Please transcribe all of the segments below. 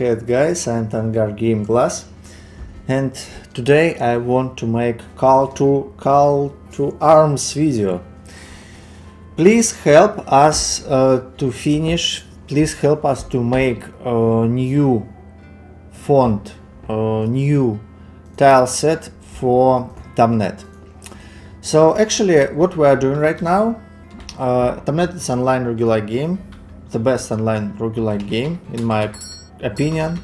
ahead, guys. I'm TomeNET Game Glass, and today I want to make call to arms video. Please help us to finish. Please help us to make a new font, a new tile set for TomeNET. So actually, what we are doing right now, TomeNET is online roguelike game, the best online roguelike game in my opinion,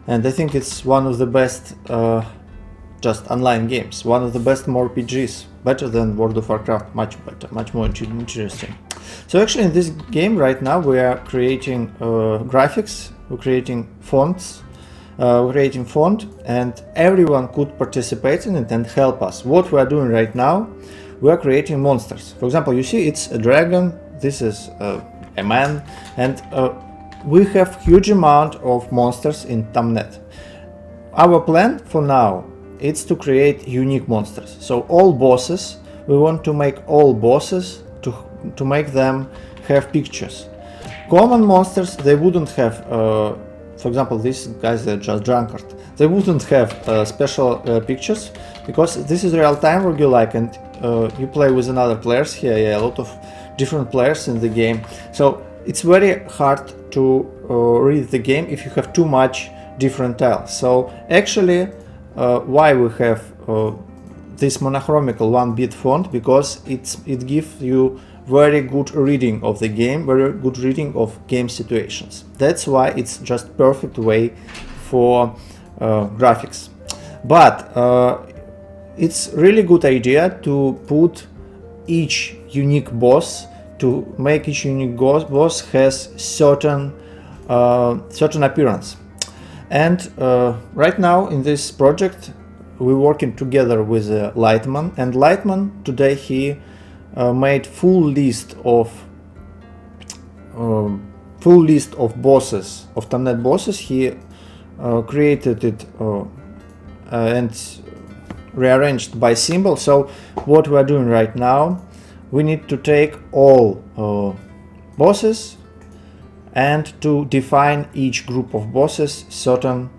and I think it's one of the best just online games, one of the best RPGs, better than World of Warcraft, much better, much more interesting. So actually in this game right now we are creating graphics, we're creating fonts, creating font, and everyone could participate in it and help us. What we are doing right now, we are creating monsters. For example, you see it's a dragon, this is a man, and we have huge amount of monsters in TomeNET. Our plan for now is to create unique monsters. So all bosses, we want to make all bosses to make them have pictures. Common monsters, they wouldn't have, for example, these guys are just drunkard. They wouldn't have special pictures because this is real-time roguelike and you play with another players here, a lot of different players in the game. So it's very hard to read the game if you have too much different tiles. So actually, why we have this monochromical 1-bit font, because it gives you very good reading of the game, very good reading of game situations. That's why it's just perfect way for graphics. But it's really good idea to put each unique boss, to make each unique boss has certain appearance. And right now in this project we're working together with Lightman, and Lightman today he made full list of bosses, of TomeNET bosses. He created it and rearranged by symbol. So what we are doing right now, we need to take all bosses and to define each group of bosses certain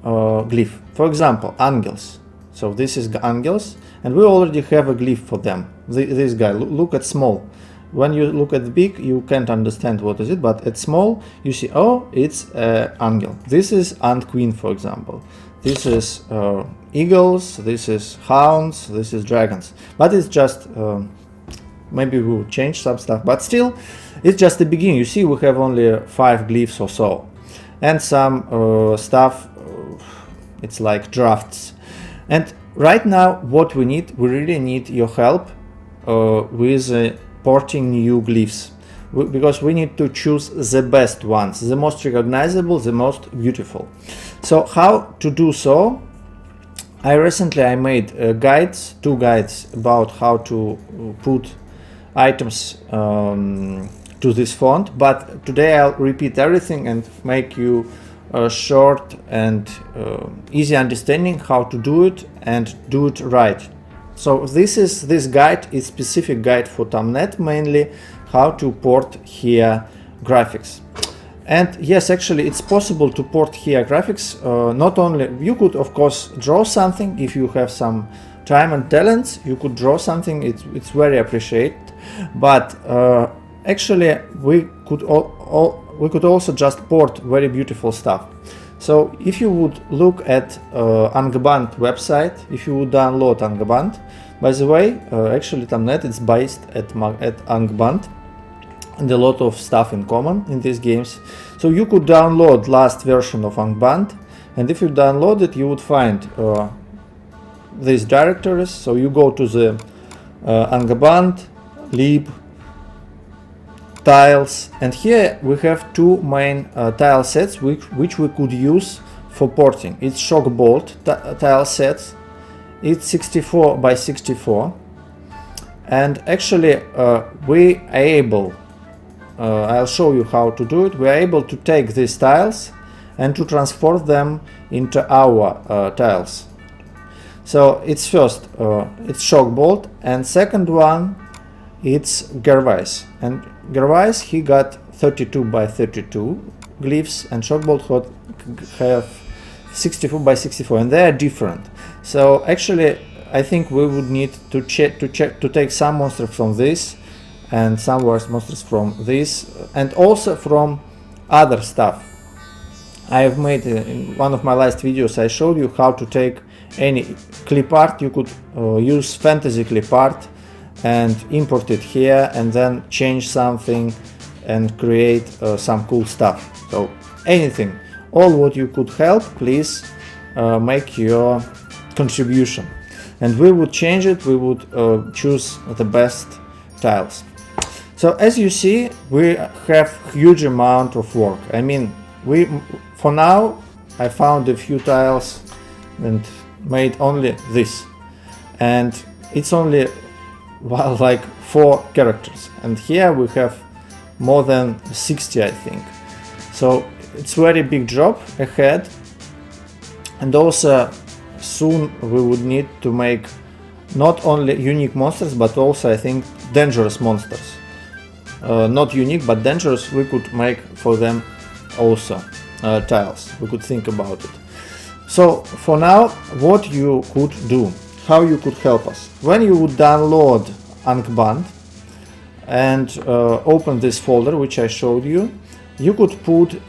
glyph. For example, angels. So this is angels, and we already have a glyph for them. This guy, look at small. When you look at big, you can't understand what is it, but at small, you see, oh, it's angel. This is ant queen, for example. This is eagles, this is hounds, this is dragons. But it's just, maybe we'll change some stuff, but still, it's just the beginning. You see, we have only 5 glyphs or so. And some stuff, it's like drafts. And right now, what we need, we really need your help with porting new glyphs, because we need to choose the best ones, the most recognizable, the most beautiful. So how to do so? I recently made guides, 2 guides about how to put items to this font, but today I'll repeat everything and make you short and easy understanding how to do it and do it right. So this guide is specific guide for TomeNET, mainly how to port here graphics. And yes, actually it's possible to port here graphics. Not only, you could of course draw something if you have some time and talents, you could draw something, it's very appreciated, but actually we could also just port very beautiful stuff. So if you would look at Angband website, if you would download Angband, by the way, actually TomeNET is based at Angband, and a lot of stuff in common in these games. So you could download last version of Angband, and if you download it, you would find these directories. So you go to the Angband, lib, tiles, and here we have 2 main tile sets which we could use for porting. It's shock bolt tile sets. It's 64 by 64, and actually we are able, I'll show you how to do it. We are able to take these tiles and to transform them into our tiles. So it's first it's shock bolt, and second one it's Gervais, and Gervais he got 32 by 32 glyphs, and Shockbolt have 64 by 64, and they are different. So actually, I think we would need to take some monsters from this, and some monsters from this, and also from other stuff. I have made in one of my last videos, I showed you how to take any clip art. You could use fantasy clip art and import it here, and then change something and create some cool stuff. So anything, all what you could help, please make your contribution, and we would change it. We would choose the best tiles. So as you see, we have huge amount of work. I mean, for now I found a few tiles and made only this, and it's only, well, like 4 characters, and here we have more than 60, I think. So it's very big job ahead, and also soon we would need to make not only unique monsters, but also I think dangerous monsters. Not unique but dangerous, we could make for them also tiles. We could think about it. So for now, what you could do, how you could help us: when you would download Angband and open this folder which I showed you, you could put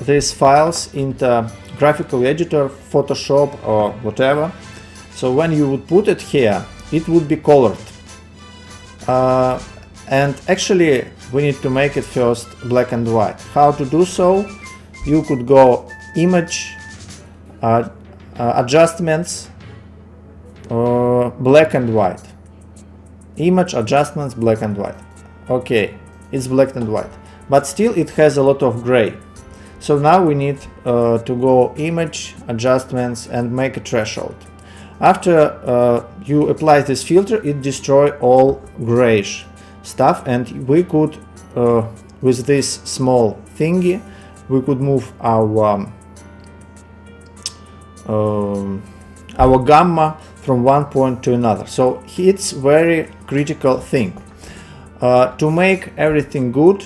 these files into graphical editor, Photoshop or whatever. So when you would put it here, it would be colored. And actually we need to make it first black and white. How to do so? You could go image, adjustments, black and white. Image, adjustments, black and white. Okay, it's black and white, but still it has a lot of gray. So now we need to go image, adjustments, and make a threshold. After you apply this filter, it destroys all grayish stuff, and we could, with this small thingy, we could move our gamma from one point to another. So it's very critical thing. To make everything good,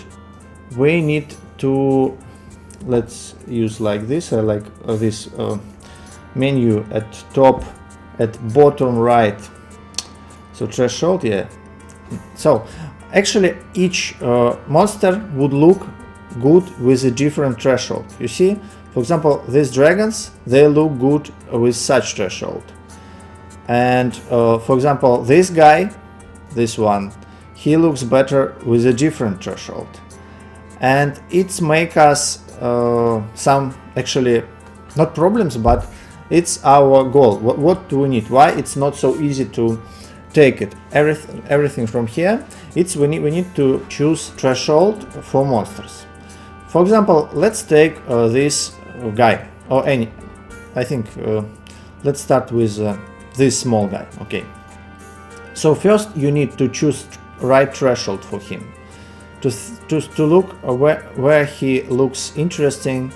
we need to, let's use like this. I like this menu at top, at bottom right. So threshold, yeah. So actually each monster would look good with a different threshold. You see, for example, these dragons, they look good with such threshold. And for example, this guy, this one, he looks better with a different threshold. And it's make us some, actually, not problems, but it's our goal. What do we need? Why it's not so easy to take it everything from here? It's we need to choose threshold for monsters. For example, let's take this guy, or any, I think let's start with this small guy. Okay, so first you need to choose right threshold for him to look where he looks interesting,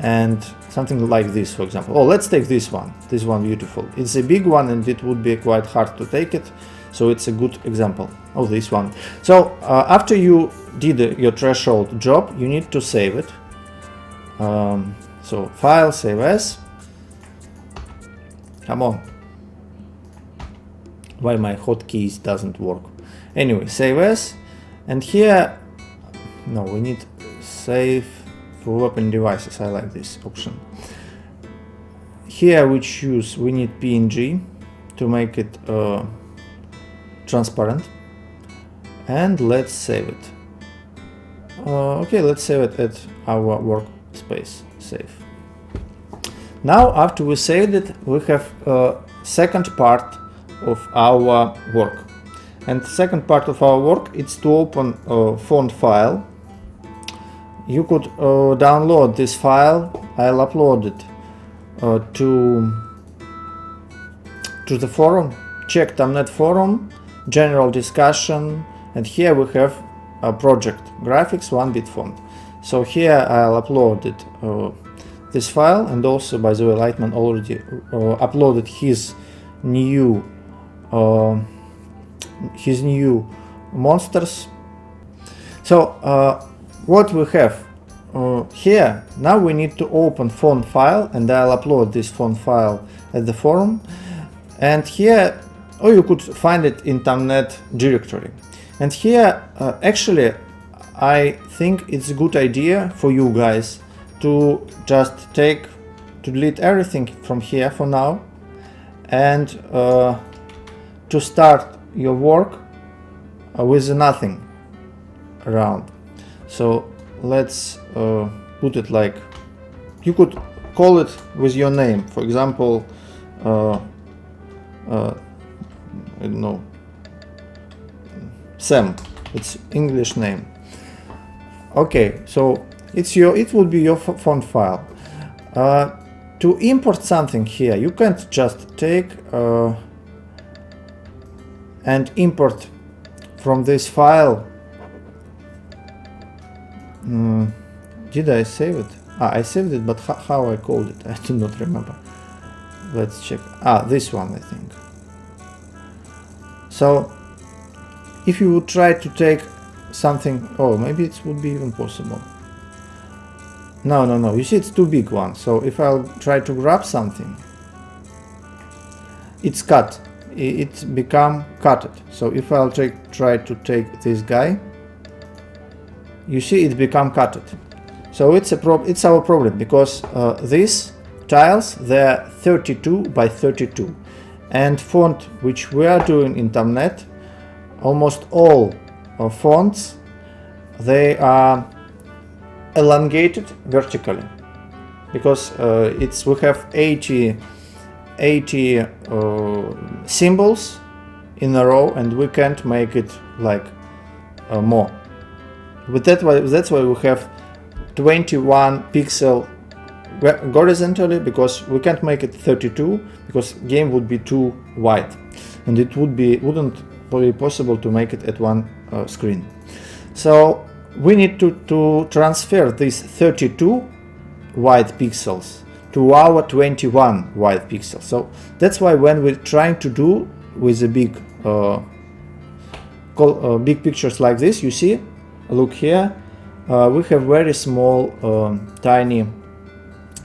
and something like this, for example. Oh, let's take this one beautiful. It's a big one and it would be quite hard to take it, so it's a good example. Oh, this one. So after you did your threshold job, you need to save it. So file, save as. Come on, why my hotkeys doesn't work? Anyway, save as, and here, no, we need save for weapon devices. I like this option. Here we need PNG to make it transparent, and let's save it. Okay, let's save it at our workspace. Save. Now, after we saved it, we have second part of our work. And the second part of our work is to open a font file. You could download this file. I'll upload it to the forum. Check TomeNET forum, general discussion, and here we have a project, graphics 1-bit font. So here I'll upload it, this file, and also, by the way, Lightman already uploaded his new monsters. So what we have, here now we need to open font file, and I'll upload this font file at the forum. And here, or you could find it in TomeNET directory. And here actually I think it's a good idea for you guys to just delete everything from here for now, and to start your work with nothing around. So let's put it like, you could call it with your name, for example, I don't know, Sam, it's English name. Okay, so it would be your font file. To import something here, you can't just take and import from this file. Did I save it? I saved it, but how I called it, I do not remember. Let's check. This one, I think. So if you would try to take something, maybe it would be even possible. No, you see it's too big one. So if I'll try to grab something, it's cut, it's become cutted. So if I'll try to take this guy, you see it become cutted. So it's our problem, because these tiles, they're 32 by 32, and font which we are doing in TomeNET, almost all fonts, they are elongated vertically, because we have 80 symbols in a row, and we can't make it like more. But that's why we have 21 pixel horizontally, because we can't make it 32, because game would be too wide, and it wouldn't be possible to make it at one screen. So we need to transfer these 32 wide pixels to our 21 wide pixels. So that's why when we're trying to do with a big big pictures like this, you see, look here, we have very small tiny,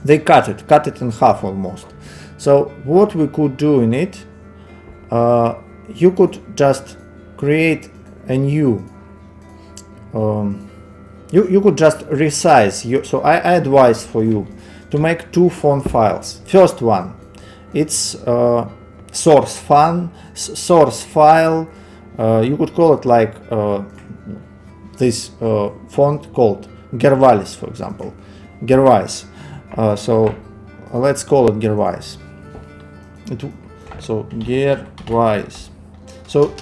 they cut it in half almost. So what we could do in it, you could just create a new, you could just resize. So I advise for you to make two font files. First one, it's source file. You could call it like this font called Gervalis, for example, Gervais. So let's call it Gervais. So Gervais. So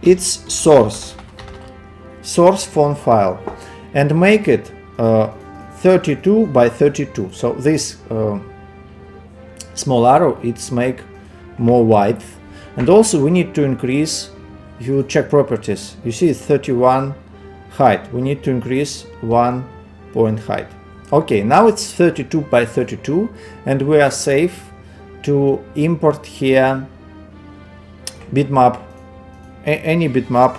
it's source font file, and make it 32 by 32. So this small arrow, it's make more width, and also we need to increase. If you check properties, you see it's 31 height. We need to increase 1 point height. Okay, now it's 32 by 32, and we are safe to import here bitmap, any bitmap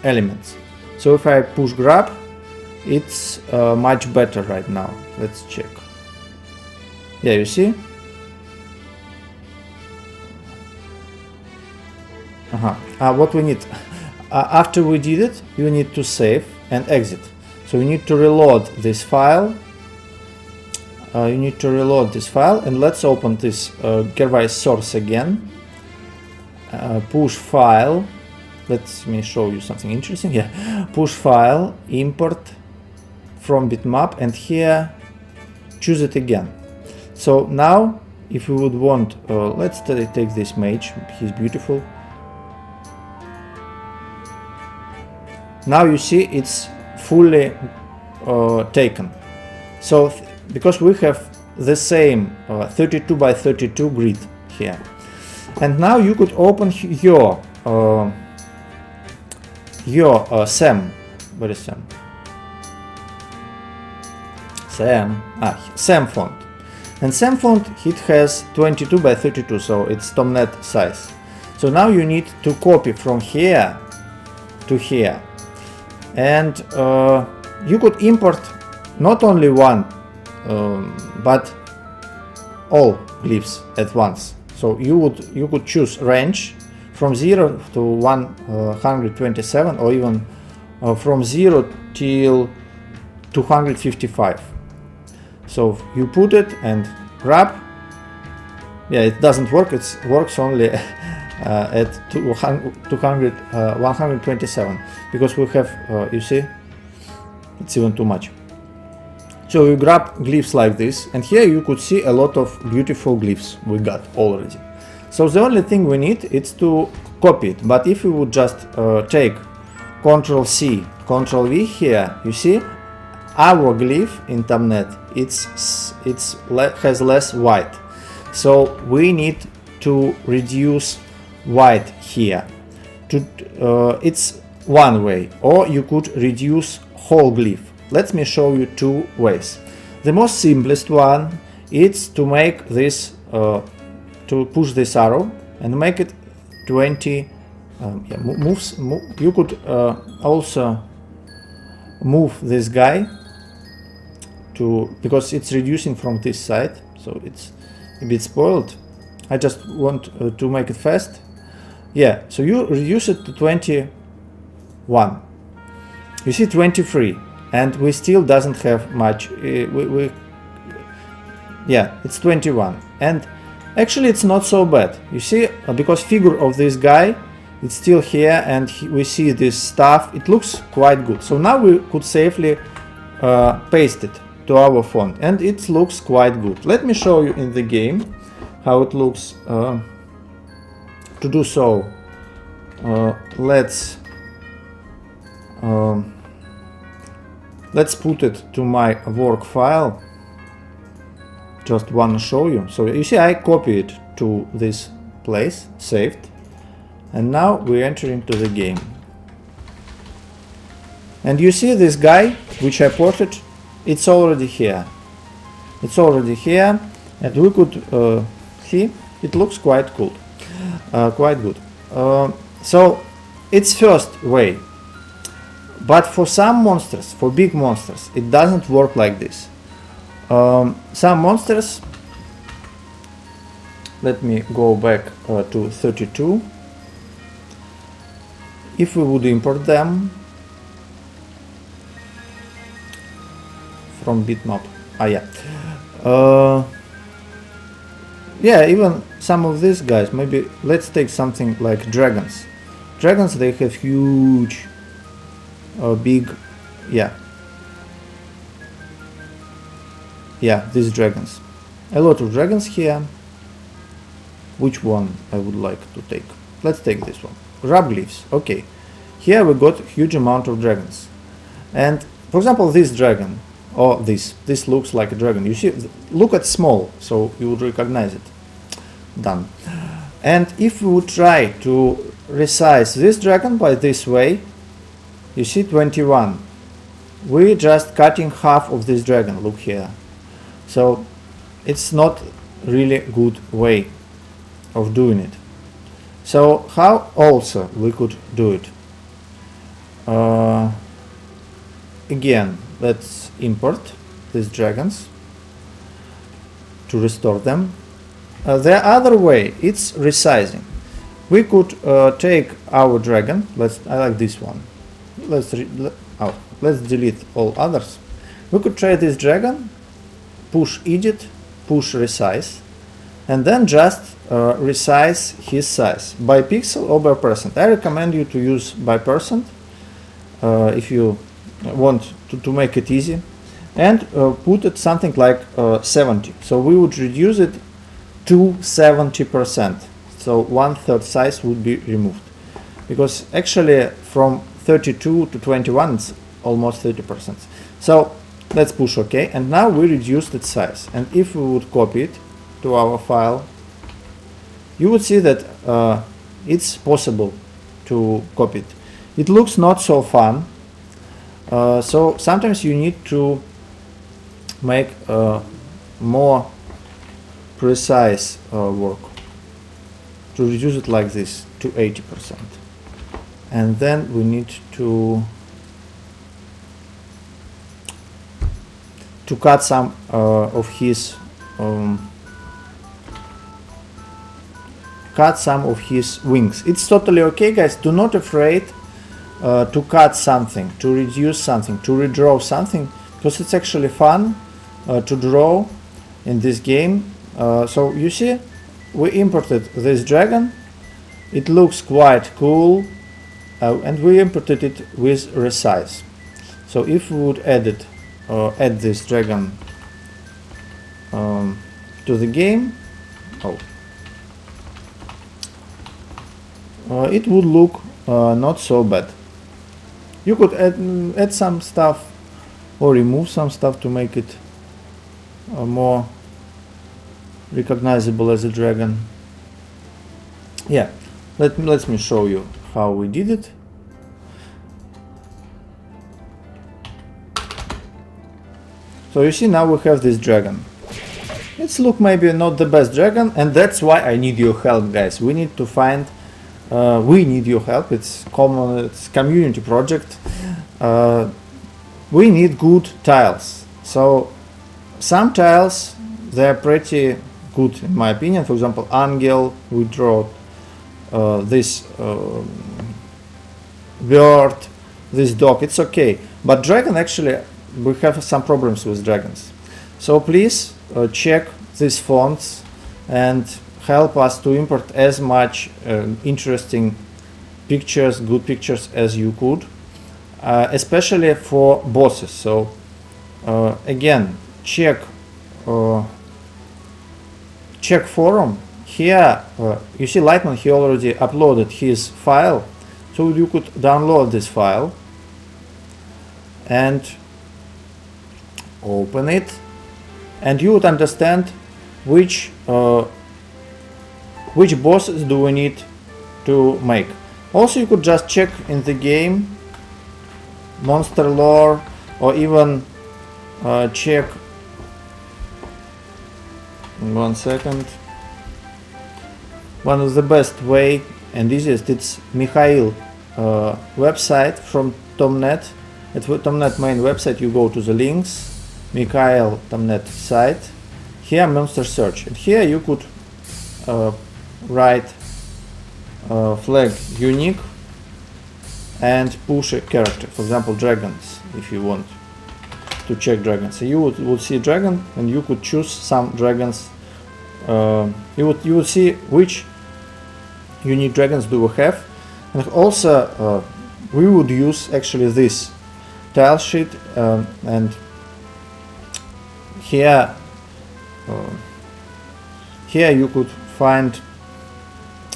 elements. So if I push grab, it's much better right now. Let's check. Yeah, you see? What we need, after we did it, you need to save and exit. So you need to reload this file. And let's open this Gervais source again. Push file. Let me show you something interesting. Yeah, push file, import from bitmap, and here choose it again. So now, if we would want, let's take this mage. He's beautiful. Now you see it's fully taken. So because we have the same 32 by 32 grid here, and now you could open your Sam. Where is Sam? Sam font. And Sam font, it has 22 by 32, so it's TomeNET size. So now you need to copy from here to here. and you could import not only one but all glyphs at once. So you could choose range from 0 to 127, or even from 0 till 255. So you put it and grab. Yeah, it doesn't work, it works only at 127, because we have, you see, it's even too much. So you grab glyphs like this, and here you could see a lot of beautiful glyphs we got already. So the only thing we need is to copy it. But if we would just take Ctrl+C, Ctrl+V here, you see our glyph in TomeNET has less white. So we need to reduce white here. It's one way, or you could reduce whole glyph. Let me show you two ways. The most simplest one is to make this, to push this arrow and make it 20 moves. You could also move this guy to, because it's reducing from this side, so it's a bit spoiled. I just want to make it fast. Yeah, so you reduce it to 21. You see 23, and we still doesn't have much. Yeah, it's 21, and actually it's not so bad. You see, because figure of this guy, it's still here, and we see this stuff. It looks quite good. So now we could safely paste it to our font, and it looks quite good. Let me show you in the game how it looks. To do so, let's put it to my work file. Just want to show you. So you see, I copy it to this place, saved, and now we enter into the game. And you see this guy which I ported, it's already here. It's already here, and we could see it looks quite cool, quite good. So it's first way. But for some monsters, for big monsters, it doesn't work like this. Some monsters, let me go back to 32. If we would import them from bitmap, yeah, even some of these guys, maybe let's take something like dragons. Dragons, they have huge, big, yeah, these dragons. A lot of dragons here. Which one I would like to take? Let's take this one. Grab glyphs. Okay, here we got huge amount of dragons, and for example, this dragon, or this looks like a dragon. You see, look at small, so you would recognize it. Done. And if we would try to resize this dragon by this way, you see 21. We're just cutting half of this dragon. Look here. So it's not really good way of doing it. So how also we could do it? Again, let's import these dragons to restore them. The other way, it's resizing. We could take our dragon. I like this one. Let's delete all others. We could try this dragon, push edit, push resize, and then just resize his size by pixel or by percent. I recommend you to use by percent if you want to make it easy, and put it something like 70. So we would reduce it to 70%. So 1/3 size would be removed, because actually from 32 to 21 it's almost 30%. So let's push OK, and now we reduced its size. And if we would copy it to our file, you would see that it's possible to copy it. It looks not so fun, so sometimes you need to make more precise work to reduce it like this to 80%. And then we need to to cut some of his wings. It's totally okay, guys. Do not afraid to cut something, to reduce something, to redraw something, because it's actually fun to draw in this game. So you see, we imported this dragon. It looks quite cool, and we imported it with resize. So if we would add this dragon to the game, it would look not so bad. You could add some stuff or remove some stuff to make it more recognizable as a dragon. Yeah, let me show you how we did it. So you see, now we have this dragon. It's look maybe not the best dragon, and that's why I need your help, guys. We need to find we need your help. It's community project. We need good tiles. So some tiles, they're pretty good in my opinion. For example, Angel, we draw this bird, this dog, it's okay. But dragon, actually, we have some problems with dragons. So please check these fonts and help us to import as much interesting pictures, good pictures as you could, especially for bosses. So again, check forum. Here you see Lightman, he already uploaded his file, so you could download this file and open it, and you would understand which bosses do we need to make. Also, you could just check in the game monster lore, or even check, one second, one of the best way and easiest, it's Mikhail website from TomeNET. At TomeNET main website, you go to the links, Mikhail TomeNET site, here monster search, and here you could write flag unique and push a character, for example dragons, if you want to check dragons. So you would see dragon, and you could choose some dragons. You would see which unique dragons do we have, and also we would use actually this tile sheet, and here you could find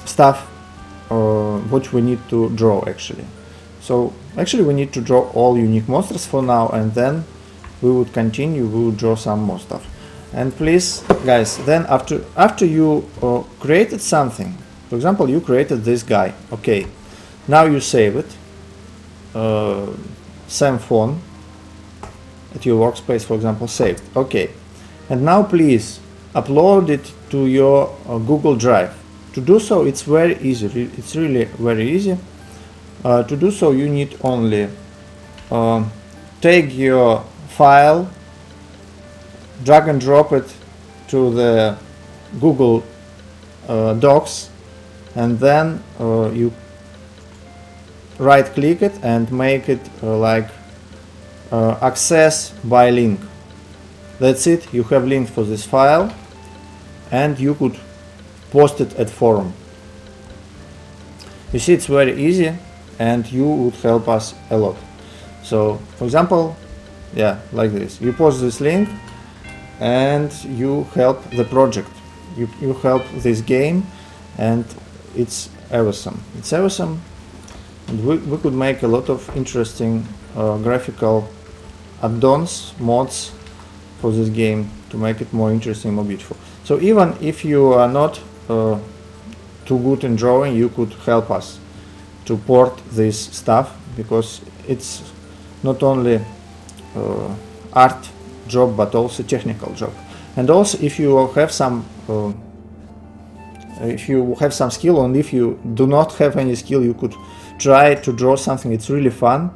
stuff which we need to draw actually. So actually we need to draw all unique monsters for now, and then we would continue, we would draw some more stuff. And please guys, then after you created something, for example you created this guy, okay, now you save it, same phone at your workspace, for example, saved, okay, and now please upload it to your Google Drive. To do so, it's very easy, it's really very easy. To do so, you need only take your file, drag and drop it to the Google Docs, and then you right click it and make it like access by link. That's it, you have link for this file, and you could post it at forum. You see, it's very easy, and you would help us a lot. So for example, yeah, like this, you post this link and you help the project, you help this game, and it's awesome, it's awesome. And we could make a lot of interesting graphical add-ons, mods for this game to make it more interesting, more beautiful. So even if you are not too good in drawing, you could help us to port this stuff, because it's not only art job but also technical job. And also if you have some skill, and if you do not have any skill, you could try to draw something. It's really fun.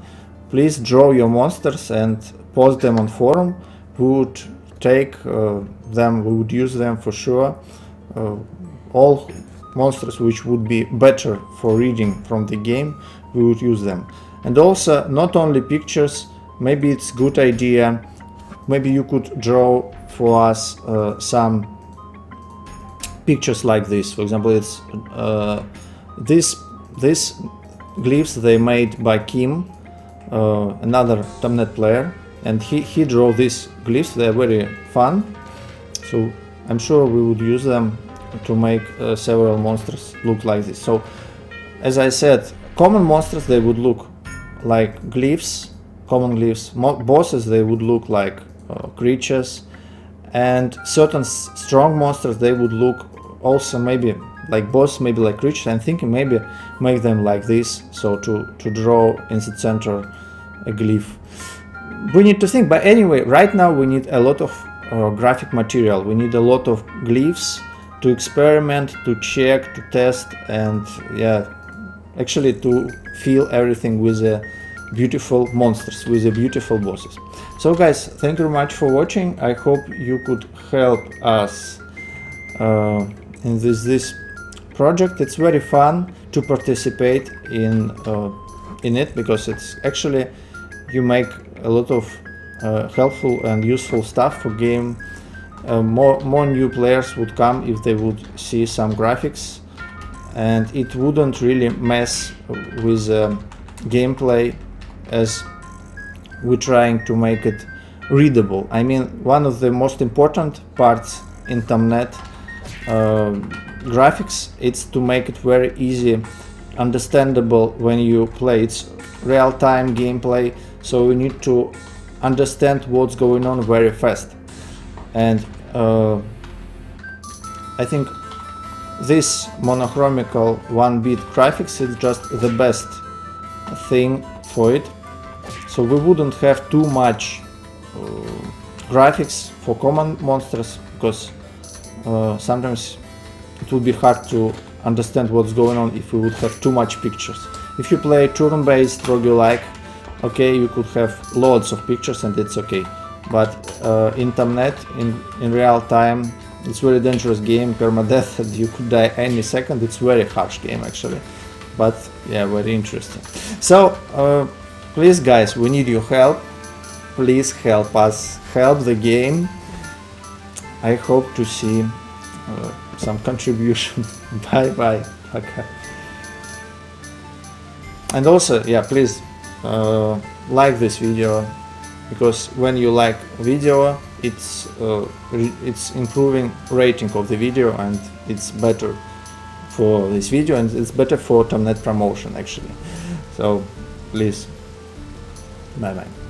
Please draw your monsters and post them on forum, we would take them, we would use them for sure. All monsters which would be better for reading from the game, we would use them. And also, not only pictures, maybe it's good idea, maybe you could draw for us some pictures like this. For example, it's this glyphs they made by Kim, another TomeNET player, and he drew these glyphs. They're very fun, so I'm sure we would use them to make several monsters look like this. So as I said, common monsters, they would look like glyphs, common glyphs. Bosses, they would look like creatures, and certain strong monsters, they would look also maybe like boss, maybe like creatures. I'm thinking maybe make them like this, so to draw in the center a glyph. We need to think, but anyway, right now we need a lot of graphic material. We need a lot of glyphs to experiment, to check, to test, and yeah, actually to fill everything with beautiful monsters, with beautiful bosses. So guys, thank you very much for watching. I hope you could help us in this project. It's very fun to participate in it, because it's actually you make a lot of helpful and useful stuff for game. More new players would come if they would see some graphics, and it wouldn't really mess with gameplay, as we're trying to make it readable. I mean, one of the most important parts in TomeNET graphics, it's to make it very easy, understandable when you play. It's real-time gameplay, so you need to understand what's going on very fast. And I think this monochromical 1-bit graphics is just the best thing for it. So we wouldn't have too much graphics for common monsters, because sometimes it would be hard to understand what's going on if we would have too much pictures. If you play turn-based roguelike, okay, you could have loads of pictures and it's okay. But in TomeNET, in real time, it's very dangerous game, permadeath, and you could die any second. It's very harsh game actually, but yeah, very interesting. So please guys, we need your help. Please help us, help the game. I hope to see some contribution. Bye bye. Okay. And also, yeah, please like this video, because when you like video, it's improving rating of the video, and it's better for this video, and it's better for TomeNET promotion actually. So please, bye bye.